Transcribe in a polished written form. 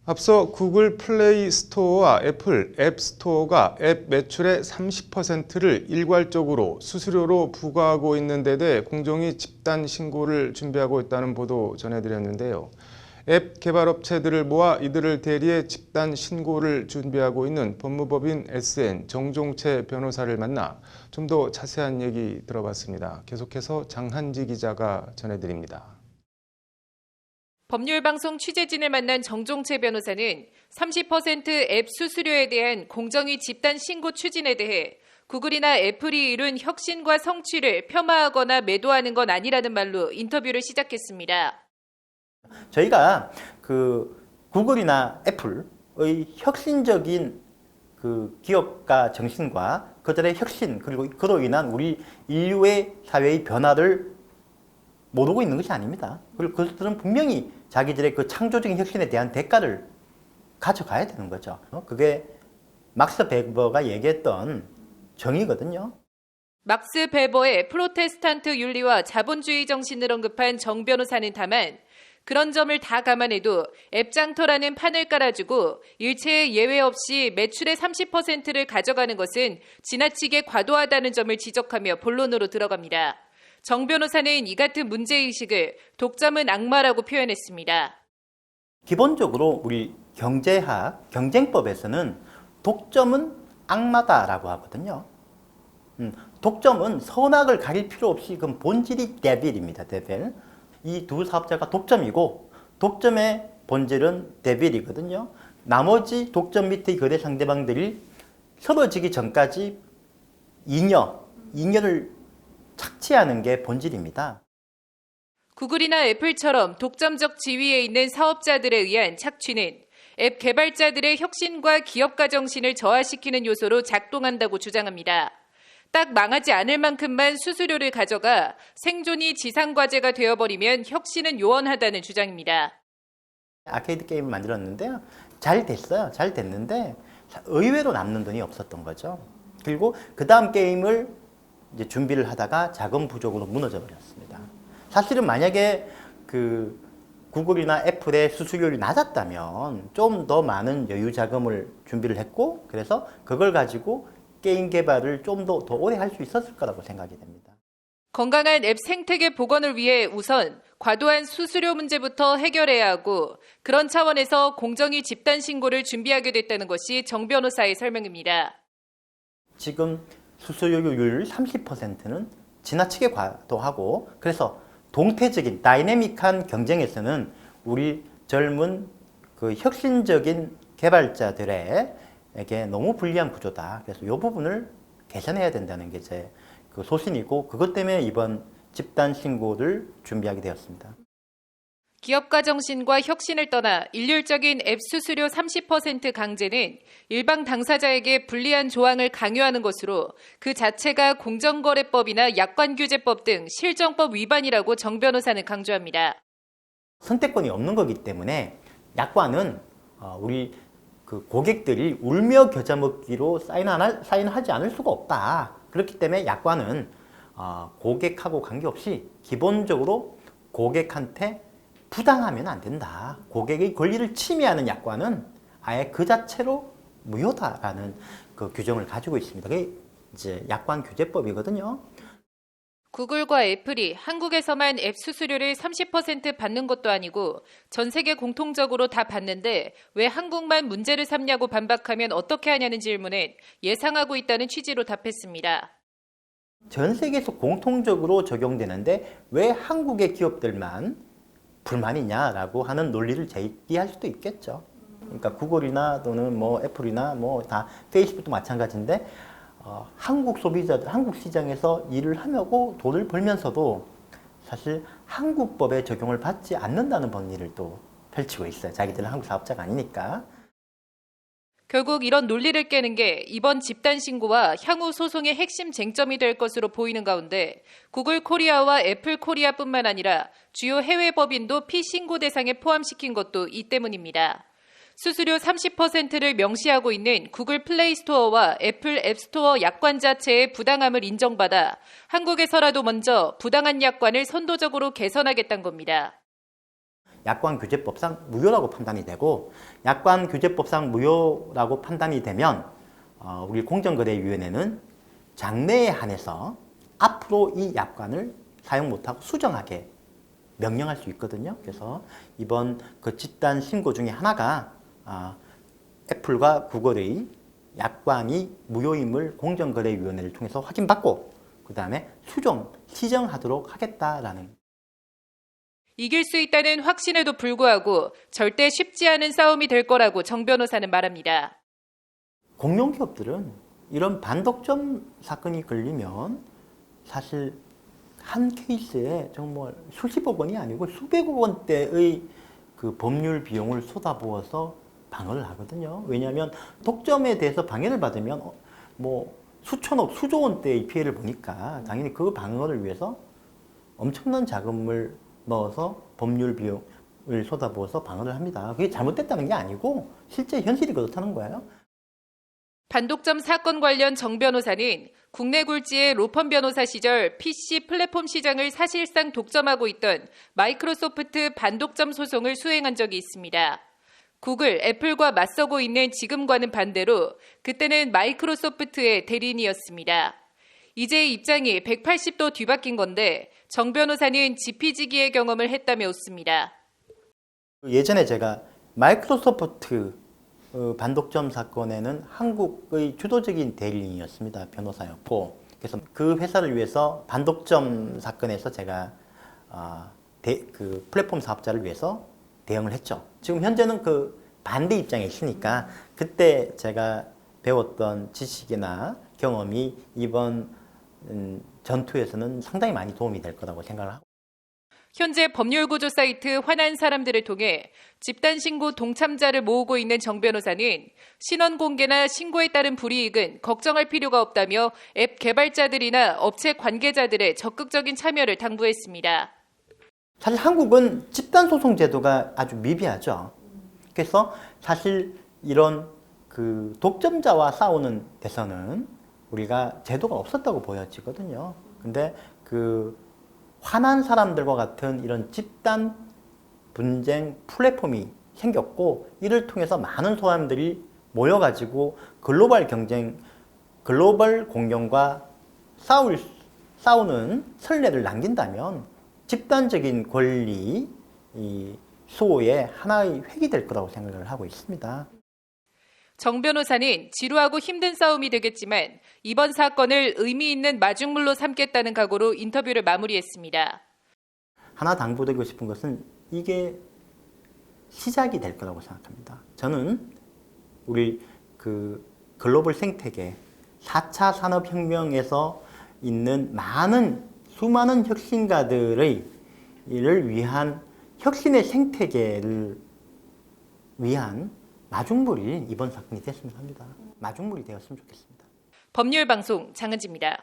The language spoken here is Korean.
앞서 구글 플레이 스토어와 애플 앱 스토어가 앱 매출의 30%를 일괄적으로 수수료로 부과하고 있는 데 대해 공정위 집단 신고를 준비하고 있다는 보도 전해드렸는데요. 앱 개발업체들을 모아 이들을 대리해 집단 신고를 준비하고 있는 법무법인 SN 정종채 변호사를 만나 좀 더 자세한 얘기 들어봤습니다. 계속해서 장한지 기자가 전해드립니다. 법률방송 취재진을 만난 정종채 변호사는 30% 앱 수수료에 대한 공정위 집단 신고 추진에 대해 구글이나 애플이 이룬 혁신과 성취를 폄하하거나 매도하는 건 아니라는 말로 인터뷰를 시작했습니다. 저희가 구글이나 애플의 혁신적인 기업가 정신과 그들의 혁신 그리고 그로 인한 우리 인류의 사회의 변화를 모르고 있는 것이 아닙니다. 그리고 그들은 분명히 자기들의 그 창조적인 혁신에 대한 대가를 가져가야 되는 거죠. 그게 막스 베버가 얘기했던 정의거든요. 막스 베버의 프로테스탄트 윤리와 자본주의 정신을 언급한 정 변호사는 다만 그런 점을 다 감안해도 앱장터라는 판을 깔아주고 일체의 예외 없이 매출의 30%를 가져가는 것은 지나치게 과도하다는 점을 지적하며 본론으로 들어갑니다. 정 변호사는 이 같은 문제의식을 독점은 악마라고 표현했습니다. 기본적으로 우리 경제학, 경쟁법에서는 독점은 악마다라고 하거든요. 독점은 선악을 가릴 필요 없이 그 본질이 데빌입니다. 데빌. 이 두 사업자가 독점이고 독점의 본질은 데빌이거든요. 나머지 독점 밑의 거래 상대방들이 서러지기 전까지 잉여를 착취하는 게 본질입니다. 구글이나 애플처럼 독점적 지위에 있는 사업자들에 의한 착취는 앱 개발자들의 혁신과 기업가 정신을 저하시키는 요소로 작동한다고 주장합니다. 딱 망하지 않을 만큼만 수수료를 가져가 생존이 지상과제가 되어버리면 혁신은 요원하다는 주장입니다. 아케이드 게임을 만들었는데요. 잘 됐어요. 잘 됐는데 의외로 남는 돈이 없었던 거죠. 그리고 그 다음 게임을 이제 준비를 하다가 자금 부족으로 무너져 버렸습니다. 사실은 만약에 구글이나 애플의 수수료율이 낮았다면 좀 더 많은 여유 자금을 준비를 했고 그래서 그걸 가지고 게임 개발을 좀 더 오래 할 수 있었을 거라고 생각이 됩니다. 건강한 앱 생태계 복원을 위해 우선 과도한 수수료 문제부터 해결해야 하고 그런 차원에서 공정위 집단 신고를 준비하게 됐다는 것이 정 변호사의 설명입니다. 지금 수수료율 30%는 지나치게 과도하고 그래서 동태적인 다이내믹한 경쟁에서는 우리 젊은 혁신적인 개발자들에게 너무 불리한 구조다. 그래서 이 부분을 개선해야 된다는 게 제 소신이고 그것 때문에 이번 집단 신고를 준비하게 되었습니다. 기업가 정신과 혁신을 떠나 일률적인 앱 수수료 30% 강제는 일방 당사자에게 불리한 조항을 강요하는 것으로 그 자체가 공정거래법이나 약관규제법 등 실정법 위반이라고 정 변호사는 강조합니다. 선택권이 없는 거기 때문에 약관은 우리 고객들이 울며 겨자 먹기로 사인하지 않을 수가 없다. 그렇기 때문에 약관은 고객하고 관계없이 기본적으로 고객한테 부당하면 안 된다. 고객의 권리를 침해하는 약관은 아예 그 자체로 무효다라는 규정을 가지고 있습니다. 그게 이제 약관규제법이거든요. 구글과 애플이 한국에서만 앱 수수료를 30% 받는 것도 아니고 전 세계 공통적으로 다 받는데 왜 한국만 문제를 삼냐고 반박하면 어떻게 하냐는 질문에 예상하고 있다는 취지로 답했습니다. 전 세계에서 공통적으로 적용되는데 왜 한국의 기업들만 불만이냐라고 하는 논리를 제기할 수도 있겠죠. 그러니까 구글이나 또는 애플이나 다 페이스북도 마찬가지인데 한국 소비자들, 한국 시장에서 일을 하려고 돈을 벌면서도 사실 한국 법의 적용을 받지 않는다는 법리를 또 펼치고 있어요. 자기들은 한국 사업자가 아니니까. 결국 이런 논리를 깨는 게 이번 집단 신고와 향후 소송의 핵심 쟁점이 될 것으로 보이는 가운데 구글 코리아와 애플 코리아뿐만 아니라 주요 해외 법인도 피신고 대상에 포함시킨 것도 이 때문입니다. 수수료 30%를 명시하고 있는 구글 플레이 스토어와 애플 앱 스토어 약관 자체의 부당함을 인정받아 한국에서라도 먼저 부당한 약관을 선도적으로 개선하겠다는 겁니다. 약관규제법상 무효라고 판단이 되고 약관규제법상 무효라고 판단이 되면 우리 공정거래위원회는 장래에 한해서 앞으로 이 약관을 사용 못하고 수정하게 명령할 수 있거든요. 그래서 이번 그 집단 신고 중에 하나가 애플과 구글의 약관이 무효임을 공정거래위원회를 통해서 확인받고 그 다음에 수정, 시정하도록 하겠다라는. 이길 수 있다는 확신에도 불구하고 절대 쉽지 않은 싸움이 될 거라고 정 변호사는 말합니다. 공룡기업들은 이런 반독점 사건이 걸리면 사실 한 케이스에 정말 수십억 원이 아니고 수백억 원대의 그 법률 비용을 쏟아부어서 방어를 하거든요. 왜냐하면 독점에 대해서 방해를 받으면 뭐 수천억, 수조 원대의 피해를 보니까 당연히 그 방어를 위해서 엄청난 자금을 넣어서 법률 비용을 쏟아부어서 방어를 합니다. 그게 잘못됐다는 게 아니고 실제 현실이 그렇다는 거예요. 반독점 사건 관련 정 변호사는 국내 굴지의 로펌 변호사 시절 PC 플랫폼 시장을 사실상 독점하고 있던 마이크로소프트 반독점 소송을 수행한 적이 있습니다. 구글, 애플과 맞서고 있는 지금과는 반대로 그때는 마이크로소프트의 대리인이었습니다. 이제 입장이 180도 뒤바뀐 건데 정 변호사는 지피지기의 경험을 했다며 웃습니다. 예전에 제가 마이크로소프트 반독점 사건에는 한국의 주도적인 대리인이었습니다. 변호사였고 그래서 그 회사를 위해서 반독점 사건에서 제가 그 플랫폼 사업자를 위해서 대응을 했죠. 지금 현재는 그 반대 입장에 있으니까 그때 제가 배웠던 지식이나 경험이 이번 전투에서는 상당히 많이 도움이 될 거라고 생각을 하고. 현재 법률구조 사이트 화난 사람들을 통해 집단신고 동참자를 모으고 있는 정 변호사는 신원 공개나 신고에 따른 불이익은 걱정할 필요가 없다며 앱 개발자들이나 업체 관계자들의 적극적인 참여를 당부했습니다. 사실 한국은 집단소송 제도가 아주 미비하죠. 그래서 사실 이런 그 독점자와 싸우는 데서는 우리가 제도가 없었다고 보여지거든요. 근데 그 화난 사람들과 같은 이런 집단 분쟁 플랫폼이 생겼고 이를 통해서 많은 사람들이 모여가지고 글로벌 공룡과 싸우는 선례를 남긴다면 집단적인 권리 수호의 하나의 획이 될 거라고 생각을 하고 있습니다. 정 변호사는 지루하고 힘든 싸움이 되겠지만 이번 사건을 의미 있는 마중물로 삼겠다는 각오로 인터뷰를 마무리했습니다. 하나 당부드리고 싶은 것은 이게 시작이 될 거라고 생각합니다. 저는 우리 그 글로벌 생태계 4차 산업혁명에서 있는 수많은 혁신가들을 위한 혁신의 생태계를 위한 마중물이 이번 사건이 됐으면 합니다. 마중물이 되었으면 좋겠습니다. 법률방송 장은지입니다.